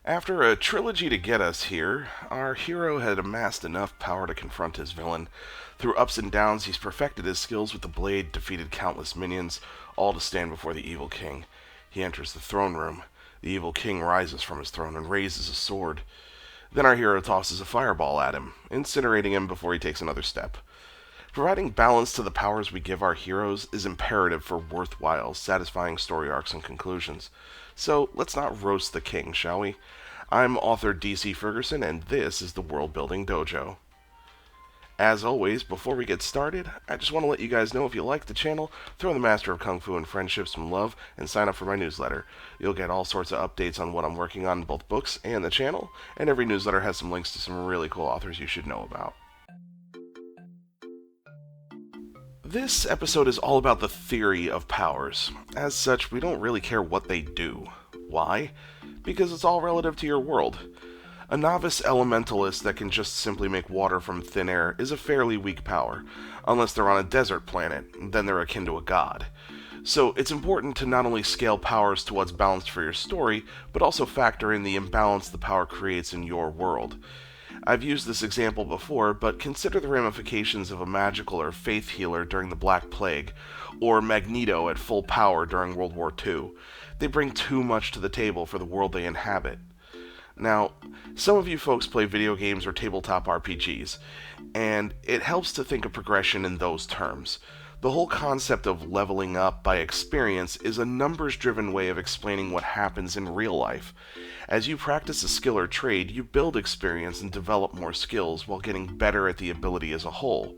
After a trilogy to get us here, our hero had amassed enough power to confront his villain. Through ups and downs, he's perfected his skills with the blade, defeated countless minions, all to stand before the evil king. He enters the throne room. The evil king rises from his throne and raises a sword. Then our hero tosses a fireball at him, incinerating him before he takes another step. Providing balance to the powers we give our heroes is imperative for worthwhile, satisfying story arcs and conclusions. So let's not roast the king, shall we? I'm author DC Fergerson, and this is the Worldbuilding Dojo. As always, before we get started, I just want to let you guys know if you like the channel, throw the Master of Kung Fu and Friendship some love, and sign up for my newsletter. You'll get all sorts of updates on what I'm working on in both books and the channel, and every newsletter has some links to some really cool authors you should know about. This episode is all about the theory of powers. As such, we don't really care what they do. Why? Because it's all relative to your world. A novice elementalist that can just simply make water from thin air is a fairly weak power, unless they're on a desert planet, then they're akin to a god. So it's important to not only scale powers to what's balanced for your story, but also factor in the imbalance the power creates in your world. I've used this example before, but consider the ramifications of a magical or faith healer during the Black Plague, or Magneto at full power during World War II. They bring too much to the table for the world they inhabit. Now, some of you folks play video games or tabletop RPGs, and it helps to think of progression in those terms. The whole concept of leveling up by experience is a numbers-driven way of explaining what happens in real life. As you practice a skill or trade, you build experience and develop more skills while getting better at the ability as a whole.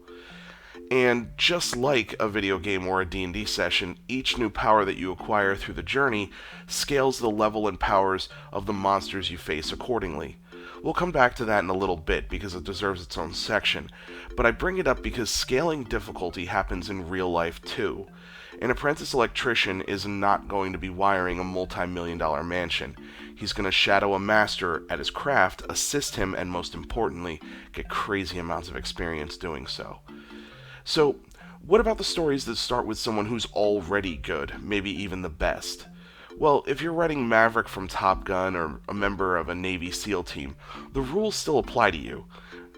And just like a video game or a D&D session, each new power that you acquire through the journey scales the level and powers of the monsters you face accordingly. We'll come back to that in a little bit because it deserves its own section, but I bring it up because scaling difficulty happens in real life too. An apprentice electrician is not going to be wiring a multi-million-dollar mansion. He's going to shadow a master at his craft, assist him, and most importantly, get crazy amounts of experience doing so. So, what about the stories that start with someone who's already good, maybe even the best? Well, if you're writing Maverick from Top Gun or a member of a Navy SEAL team, the rules still apply to you.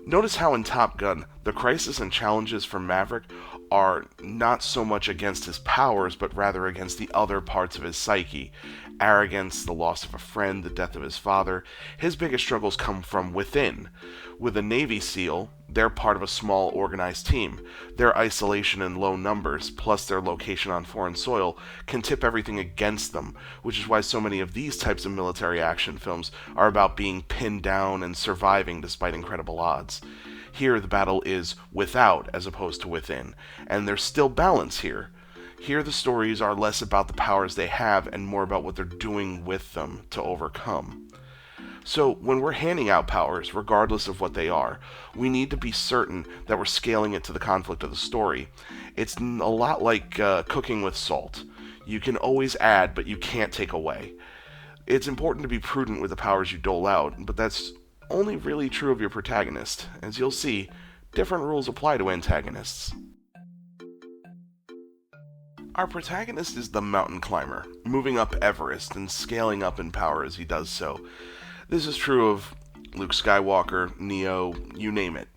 Notice how in Top Gun, the crisis and challenges for Maverick are not so much against his powers, but rather against the other parts of his psyche. Arrogance, the loss of a friend, the death of his father. His biggest struggles come from within. With a Navy SEAL, they're part of a small, organized team. Their isolation and low numbers, plus their location on foreign soil, can tip everything against them, which is why so many of these types of military action films are about being pinned down and surviving despite incredible odds. Here, the battle is without as opposed to within, and there's still balance here. Here, the stories are less about the powers they have and more about what they're doing with them to overcome. So, when we're handing out powers, regardless of what they are, we need to be certain that we're scaling it to the conflict of the story. It's a lot like cooking with salt. You can always add, but you can't take away. It's important to be prudent with the powers you dole out, but that's only really true of your protagonist. As you'll see, different rules apply to antagonists. Our protagonist is the mountain climber, moving up Everest and scaling up in power as he does so. This is true of Luke Skywalker, Neo, you name it.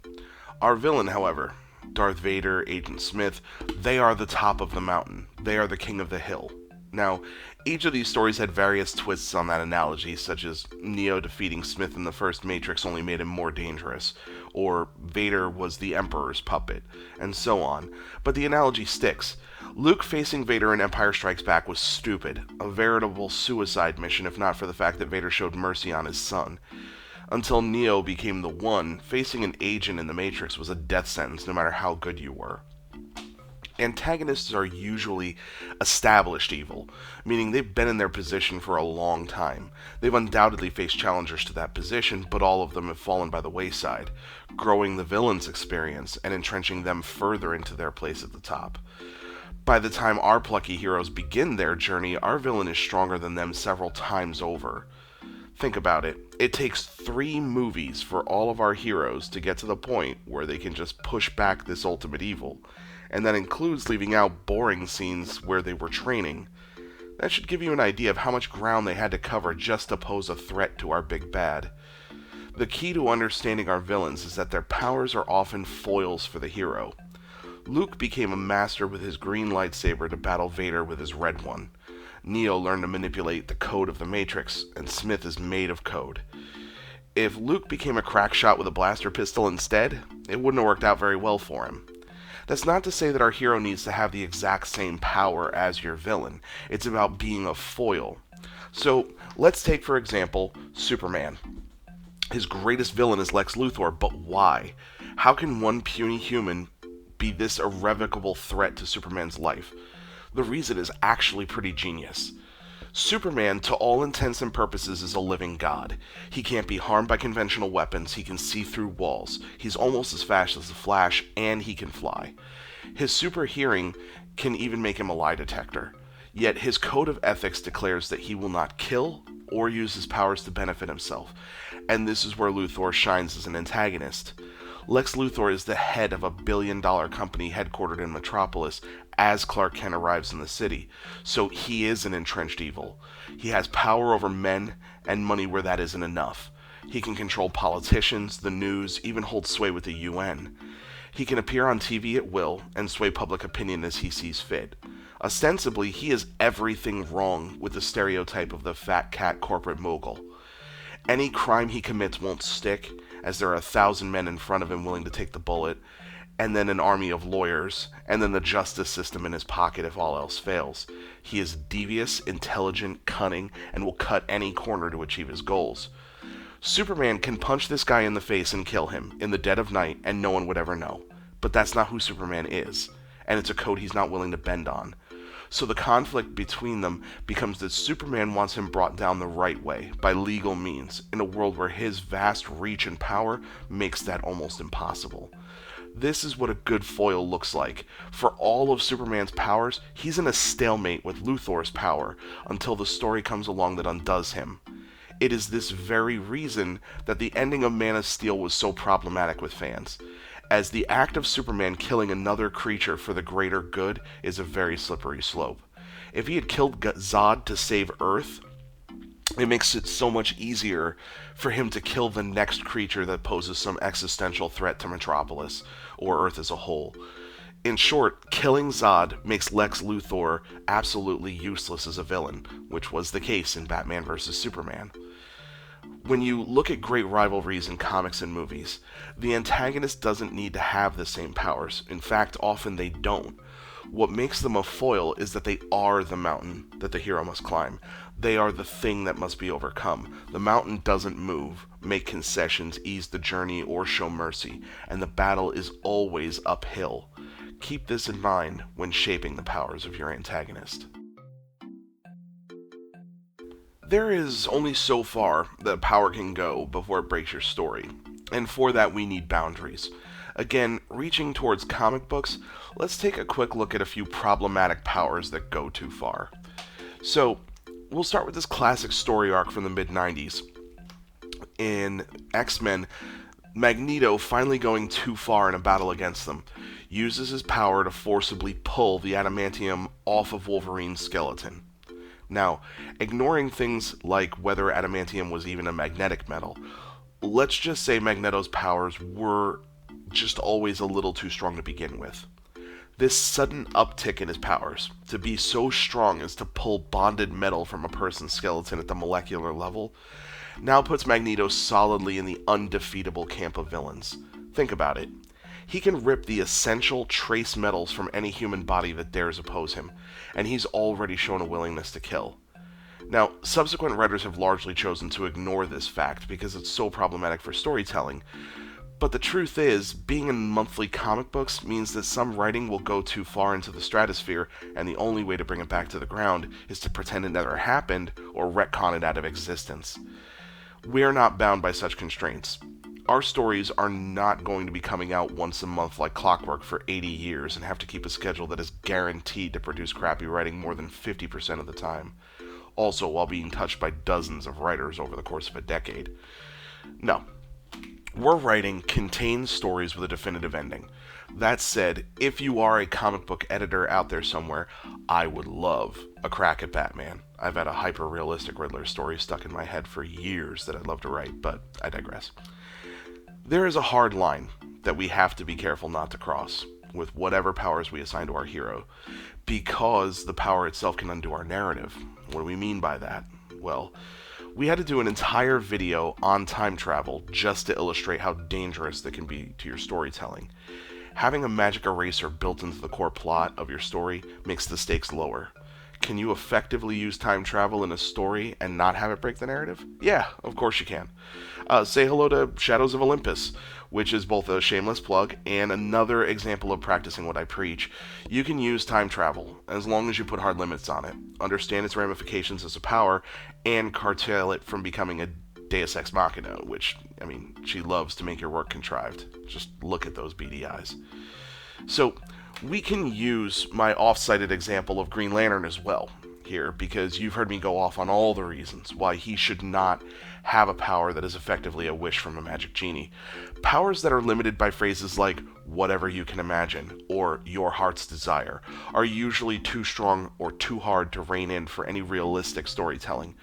Our villain, however, Darth Vader, Agent Smith, they are the top of the mountain. They are the king of the hill. Now, each of these stories had various twists on that analogy, such as Neo defeating Smith in the first Matrix only made him more dangerous, or Vader was the Emperor's puppet, and so on. But the analogy sticks. Luke facing Vader in Empire Strikes Back was stupid, a veritable suicide mission if not for the fact that Vader showed mercy on his son. Until Neo became the One, facing an agent in the Matrix was a death sentence no matter how good you were. Antagonists are usually established evil, meaning they've been in their position for a long time. They've undoubtedly faced challengers to that position, but all of them have fallen by the wayside, growing the villain's experience and entrenching them further into their place at the top. By the time our plucky heroes begin their journey, our villain is stronger than them several times over. Think about it. It takes 3 movies for all of our heroes to get to the point where they can just push back this ultimate evil, and that includes leaving out boring scenes where they were training. That should give you an idea of how much ground they had to cover just to pose a threat to our big bad. The key to understanding our villains is that their powers are often foils for the hero. Luke became a master with his green lightsaber to battle Vader with his red one. Neo learned to manipulate the code of the Matrix, and Smith is made of code. If Luke became a crack shot with a blaster pistol instead, it wouldn't have worked out very well for him. That's not to say that our hero needs to have the exact same power as your villain. It's about being a foil. So, let's take, for example, Superman. His greatest villain is Lex Luthor, but why? How can one puny human be this irrevocable threat to Superman's life? The reason is actually pretty genius. Superman, to all intents and purposes, is a living god. He can't be harmed by conventional weapons, he can see through walls, he's almost as fast as the Flash, and he can fly. His super hearing can even make him a lie detector. Yet his code of ethics declares that he will not kill or use his powers to benefit himself, and this is where Luthor shines as an antagonist. Lex Luthor is the head of a billion-dollar company headquartered in Metropolis as Clark Kent arrives in the city, so he is an entrenched evil. He has power over men and money where that isn't enough. He can control politicians, the news, even hold sway with the UN. He can appear on TV at will and sway public opinion as he sees fit. Ostensibly, he is everything wrong with the stereotype of the fat cat corporate mogul. Any crime he commits won't stick, as there are 1,000 men in front of him willing to take the bullet, and then an army of lawyers, and then the justice system in his pocket if all else fails. He is devious, intelligent, cunning, and will cut any corner to achieve his goals. Superman can punch this guy in the face and kill him in the dead of night, and no one would ever know. But that's not who Superman is, and it's a code he's not willing to bend on. So the conflict between them becomes that Superman wants him brought down the right way, by legal means, in a world where his vast reach and power makes that almost impossible. This is what a good foil looks like. For all of Superman's powers, he's in a stalemate with Luthor's power until the story comes along that undoes him. It is this very reason that the ending of Man of Steel was so problematic with fans, as the act of Superman killing another creature for the greater good is a very slippery slope. If he had killed Zod to save Earth, it makes it so much easier for him to kill the next creature that poses some existential threat to Metropolis, or Earth as a whole. In short, killing Zod makes Lex Luthor absolutely useless as a villain, which was the case in Batman vs. Superman. When you look at great rivalries in comics and movies, the antagonist doesn't need to have the same powers. In fact, often they don't. What makes them a foil is that they are the mountain that the hero must climb. They are the thing that must be overcome. The mountain doesn't move, make concessions, ease the journey, or show mercy, and the battle is always uphill. Keep this in mind when shaping the powers of your antagonist. There is only so far that power can go before it breaks your story, and for that we need boundaries. Again, reaching towards comic books, let's take a quick look at a few problematic powers that go too far. So, we'll start with this classic story arc from the mid-90s. In X-Men, Magneto, finally going too far in a battle against them, uses his power to forcibly pull the adamantium off of Wolverine's skeleton. Now, ignoring things like whether adamantium was even a magnetic metal, let's just say Magneto's powers were just always a little too strong to begin with. This sudden uptick in his powers, to be so strong as to pull bonded metal from a person's skeleton at the molecular level, now puts Magneto solidly in the undefeatable camp of villains. Think about it. He can rip the essential trace metals from any human body that dares oppose him, and he's already shown a willingness to kill. Now, subsequent writers have largely chosen to ignore this fact because it's so problematic for storytelling, but the truth is, being in monthly comic books means that some writing will go too far into the stratosphere, and the only way to bring it back to the ground is to pretend it never happened or retcon it out of existence. We are not bound by such constraints. Our stories are not going to be coming out once a month like clockwork for 80 years and have to keep a schedule that is guaranteed to produce crappy writing more than 50% of the time, also while being touched by dozens of writers over the course of a decade. No. We're writing contained stories with a definitive ending. That said, if you are a comic book editor out there somewhere, I would love a crack at Batman. I've had a hyper-realistic Riddler story stuck in my head for years that I'd love to write, but I digress. There is a hard line that we have to be careful not to cross with whatever powers we assign to our hero, because the power itself can undo our narrative. What do we mean by that? Well, we had to do an entire video on time travel just to illustrate how dangerous that can be to your storytelling. Having a magic eraser built into the core plot of your story makes the stakes lower. Can you effectively use time travel in a story and not have it break the narrative? Yeah, of course you can. Say hello to Shadows of Olympus, which is both a shameless plug and another example of practicing what I preach. You can use time travel as long as you put hard limits on it, understand its ramifications as a power, and curtail it from becoming a Deus Ex Machina, which, I mean, she loves to make your work contrived. Just look at those beady eyes. So, we can use my off-cited example of Green Lantern as well here, because you've heard me go off on all the reasons why he should not have a power that is effectively a wish from a magic genie. Powers that are limited by phrases like whatever you can imagine or your heart's desire are usually too strong or too hard to rein in for any realistic storytelling.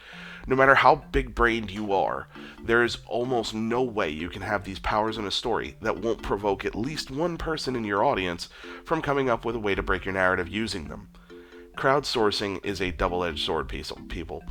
No matter how big-brained you are, there is almost no way you can have these powers in a story that won't provoke at least one person in your audience from coming up with a way to break your narrative using them. Crowdsourcing is a double-edged sword, people.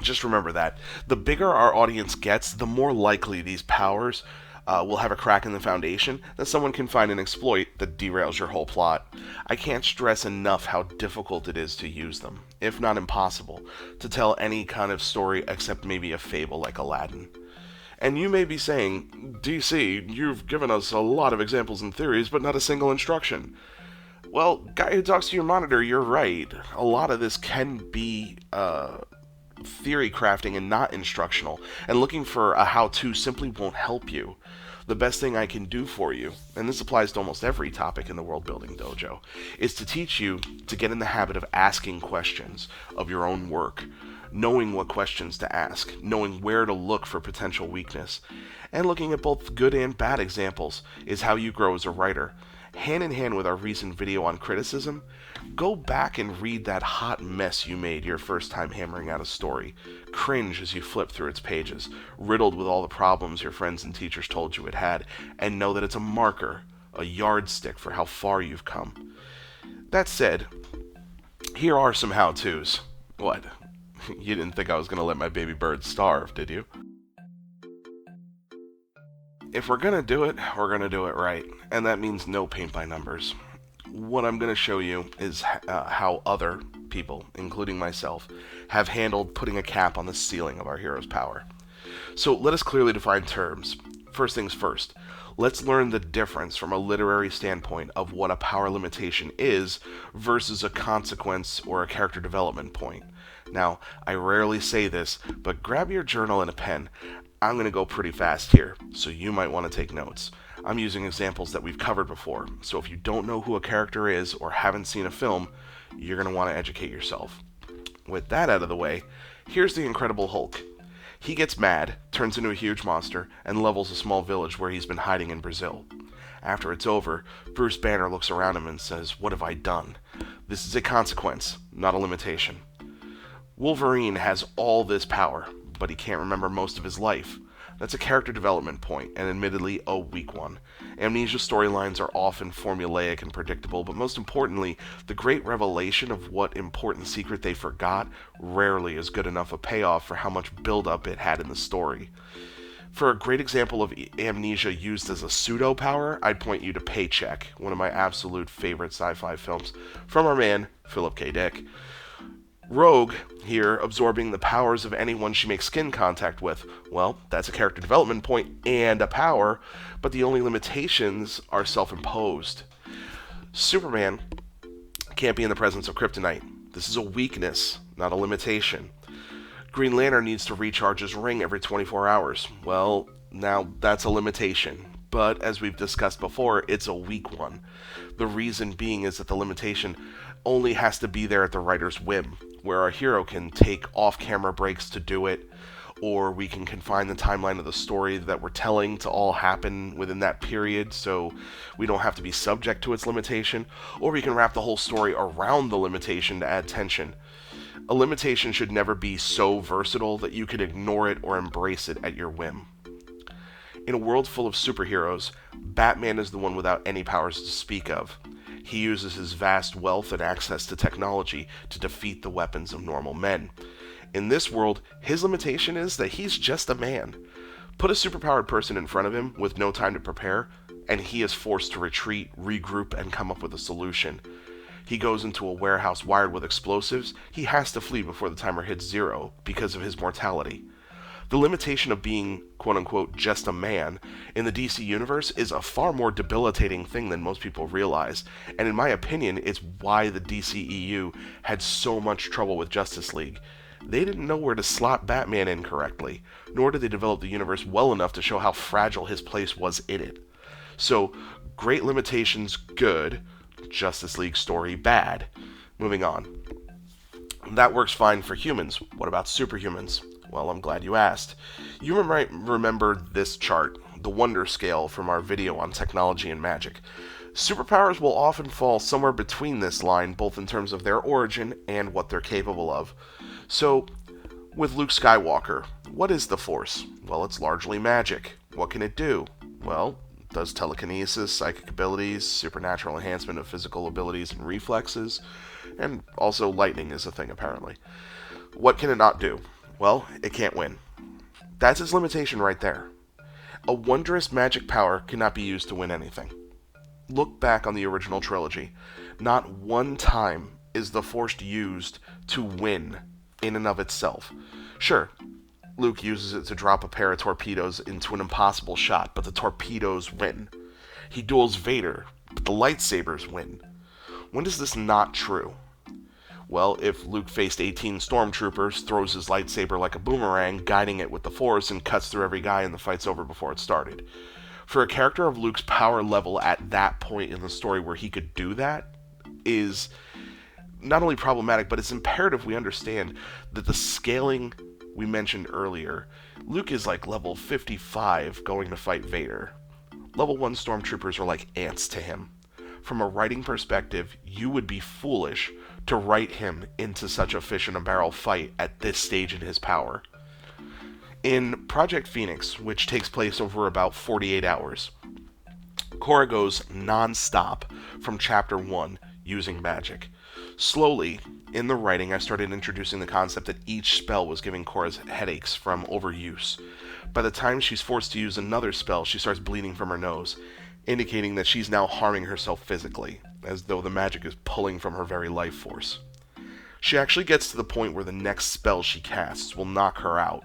Just remember that. The bigger our audience gets, the more likely these powers will have a crack in the foundation that someone can find an exploit that derails your whole plot. I can't stress enough how difficult it is to use them, if not impossible, to tell any kind of story except maybe a fable like Aladdin. And you may be saying, DC, you've given us a lot of examples and theories, but not a single instruction. Well, guy who talks to your monitor, you're right. A lot of this can be theory crafting and not instructional, and looking for a how-to simply won't help you. The best thing I can do for you, and this applies to almost every topic in the Worldbuilding Dojo, is to teach you to get in the habit of asking questions of your own work, knowing what questions to ask, knowing where to look for potential weakness, and looking at both good and bad examples is how you grow as a writer. Hand in hand with our recent video on criticism, go back and read that hot mess you made your first time hammering out a story. Cringe as you flip through its pages, riddled with all the problems your friends and teachers told you it had, and know that it's a marker, a yardstick for how far you've come. That said, here are some how-tos. What? You didn't think I was going to let my baby bird starve, did you? If we're going to do it, we're going to do it right, and that means no paint by numbers. What I'm going to show you is how other people, including myself, have handled putting a cap on the ceiling of our hero's power. So let us clearly define terms. First things first, let's learn the difference from a literary standpoint of what a power limitation is versus a consequence or a character development point. Now, I rarely say this, but grab your journal and a pen. I'm going to go pretty fast here, so you might want to take notes. I'm using examples that we've covered before, so if you don't know who a character is or haven't seen a film, you're going to want to educate yourself. With that out of the way, here's the Incredible Hulk. He gets mad, turns into a huge monster, and levels a small village where he's been hiding in Brazil. After it's over, Bruce Banner looks around him and says, "What have I done?" This is a consequence, not a limitation. Wolverine has all this power, but he can't remember most of his life. That's a character development point, and admittedly a weak one. Amnesia storylines are often formulaic and predictable, but most importantly, the great revelation of what important secret they forgot rarely is good enough a payoff for how much build-up it had in the story. For a great example of amnesia used as a pseudo-power, I'd point you to Paycheck, one of my absolute favorite sci-fi films, from our man, Philip K. Dick. Rogue, here, absorbing the powers of anyone she makes skin contact with. Well, that's a character development point and a power, but the only limitations are self-imposed. Superman can't be in the presence of kryptonite. This is a weakness, not a limitation. Green Lantern needs to recharge his ring every 24 hours. Well, now that's a limitation. But, as we've discussed before, it's a weak one. The reason being is that the limitation only has to be there at the writer's whim, where our hero can take off-camera breaks to do it, or we can confine the timeline of the story that we're telling to all happen within that period so we don't have to be subject to its limitation, or we can wrap the whole story around the limitation to add tension. A limitation should never be so versatile that you can ignore it or embrace it at your whim. In a world full of superheroes, Batman is the one without any powers to speak of. He uses his vast wealth and access to technology to defeat the weapons of normal men. In this world, his limitation is that he's just a man. Put a superpowered person in front of him with no time to prepare, and he is forced to retreat, regroup, and come up with a solution. He goes into a warehouse wired with explosives. He has to flee before the timer hits 0 because of his mortality. The limitation of being, quote-unquote, just a man in the DC universe is a far more debilitating thing than most people realize, and in my opinion, it's why the DCEU had so much trouble with Justice League. They didn't know where to slot Batman in correctly, nor did they develop the universe well enough to show how fragile his place was in it. So, great limitations, good. Justice League story, bad. Moving on. That works fine for humans. What about superhumans? Well, I'm glad you asked. You might remember this chart, the wonder scale from our video on technology and magic. Superpowers will often fall somewhere between this line, both in terms of their origin and what they're capable of. So, with Luke Skywalker, what is the Force? Well, it's largely magic. What can it do? Well, it does telekinesis, psychic abilities, supernatural enhancement of physical abilities and reflexes, and also lightning is a thing apparently. What can it not do? Well, it can't win. That's its limitation right there. A wondrous magic power cannot be used to win anything. Look back on the original trilogy. Not one time is the Force used to win in and of itself. Sure, Luke uses it to drop a pair of torpedoes into an impossible shot, but the torpedoes win. He duels Vader, but the lightsabers win. When is this not true? Well, if Luke faced 18 stormtroopers, throws his lightsaber like a boomerang, guiding it with the Force, and cuts through every guy and the fight's over before it started. For a character of Luke's power level at that point in the story where he could do that is not only problematic, but it's imperative we understand that the scaling we mentioned earlier, Luke is like level 55 going to fight Vader. Level 1 stormtroopers are like ants to him. From a writing perspective, you would be foolish to write him into such a fish-in-a-barrel fight at this stage in his power. In Project Phoenix, which takes place over about 48 hours, Korra goes non-stop from Chapter 1 using magic. Slowly, in the writing, I started introducing the concept that each spell was giving Korra's headaches from overuse. By the time she's forced to use another spell, she starts bleeding from her nose, indicating that she's now harming herself physically, as though the magic is pulling from her very life force. She actually gets to the point where the next spell she casts will knock her out.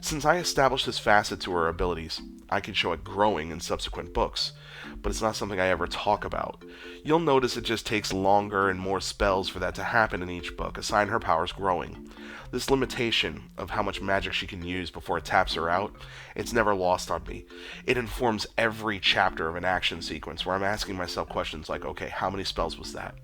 Since I established this facet to her abilities, I can show it growing in subsequent books, but it's not something I ever talk about. You'll notice it just takes longer and more spells for that to happen in each book, a sign her power's growing. This limitation of how much magic she can use before it taps her out, it's never lost on me. It informs every chapter of an action sequence where I'm asking myself questions like, okay, how many spells was that?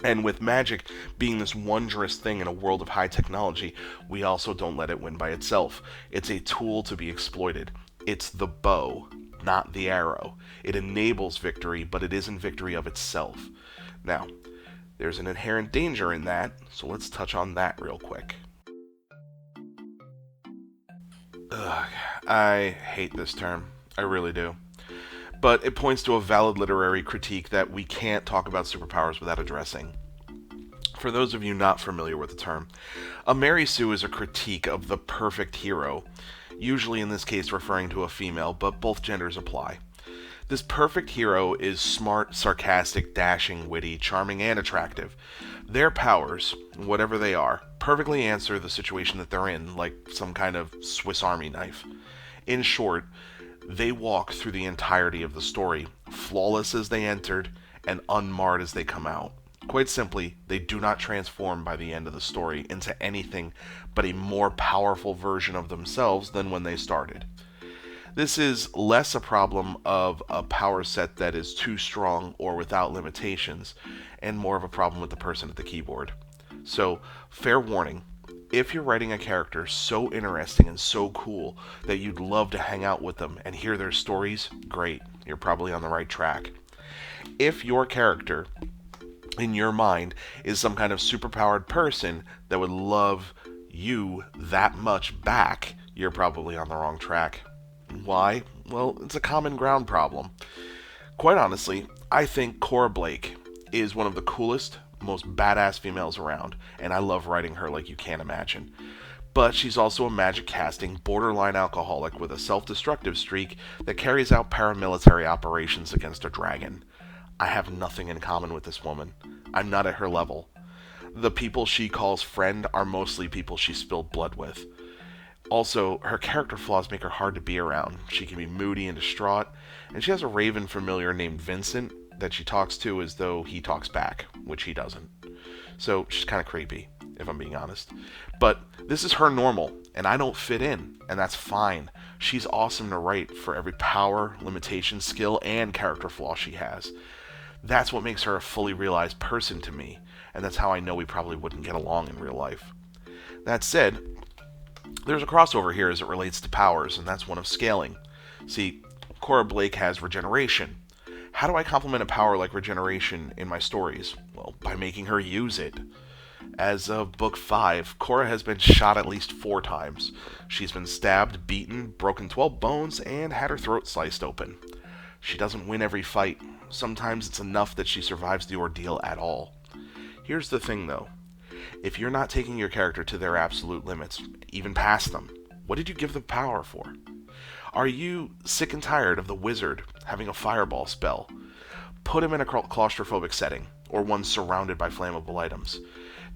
And with magic being this wondrous thing in a world of high technology, we also don't let it win by itself. It's a tool to be exploited. It's the bow, not the arrow. It enables victory, but it isn't victory of itself. Now, there's an inherent danger in that, so let's touch on that real quick. Ugh, I hate this term. I really do. But it points to a valid literary critique that we can't talk about superpowers without addressing. For those of you not familiar with the term, a Mary Sue is a critique of the perfect hero, usually in this case referring to a female, but both genders apply. This perfect hero is smart, sarcastic, dashing, witty, charming, and attractive. Their powers, whatever they are, perfectly answer the situation that they're in, like some kind of Swiss Army knife. In short, they walk through the entirety of the story, flawless as they entered, and unmarred as they come out. Quite simply, they do not transform by the end of the story into anything but a more powerful version of themselves than when they started. This is less a problem of a power set that is too strong or without limitations, and more of a problem with the person at the keyboard. So, fair warning, If you're writing a character so interesting and so cool that you'd love to hang out with them and hear their stories, great, you're probably on the right track. If your character, in your mind, is some kind of superpowered person that would love you that much back, you're probably on the wrong track. Why? Well, it's a common ground problem. Quite honestly, I think Cora Blake is one of the coolest, most badass females around, and I love writing her like you can't imagine. But she's also a magic casting, borderline alcoholic with a self-destructive streak that carries out paramilitary operations against a dragon. I have nothing in common with this woman. I'm not at her level. The people she calls friend are mostly people she spilled blood with. Also, her character flaws make her hard to be around. She can be moody and distraught, and she has a raven familiar named Vincent that she talks to as though he talks back, which he doesn't. So she's kind of creepy, if I'm being honest. But this is her normal, and I don't fit in, and that's fine. She's awesome to write for every power, limitation, skill, and character flaw she has. That's what makes her a fully realized person to me, and that's how I know we probably wouldn't get along in real life. That said, there's a crossover here as it relates to powers, and that's one of scaling. See, Cora Blake has regeneration. How do I complement a power like regeneration in my stories? Well, by making her use it. As of book 5, Cora has been shot at least 4 times. She's been stabbed, beaten, broken 12 bones, and had her throat sliced open. She doesn't win every fight. Sometimes it's enough that she survives the ordeal at all. Here's the thing though. If you're not taking your character to their absolute limits, even past them, what did you give the power for? Are you sick and tired of the wizard having a fireball spell? Put him in a claustrophobic setting, or one surrounded by flammable items.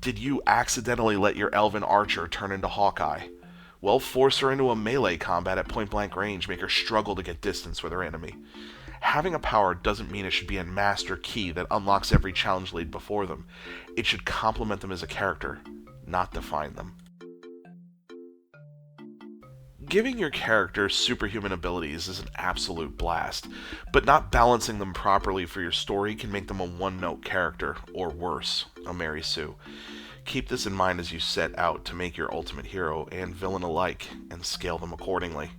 Did you accidentally let your elven archer turn into Hawkeye? Well, force her into a melee combat at point-blank range, make her struggle to get distance with her enemy. Having a power doesn't mean it should be a master key that unlocks every challenge laid before them. It should complement them as a character, not define them. Giving your character superhuman abilities is an absolute blast, but not balancing them properly for your story can make them a one-note character, or worse, a Mary Sue. Keep this in mind as you set out to make your ultimate hero and villain alike, and scale them accordingly.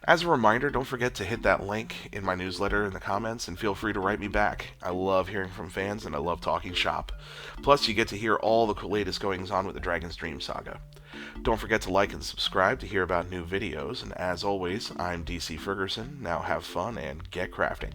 As a reminder, don't forget to hit that link in my newsletter in the comments, and feel free to write me back. I love hearing from fans, and I love talking shop. Plus, you get to hear all the latest goings-on with the Dragon's Dream saga. Don't forget to like and subscribe to hear about new videos, and as always, I'm DC Fergerson. Now have fun and get crafting.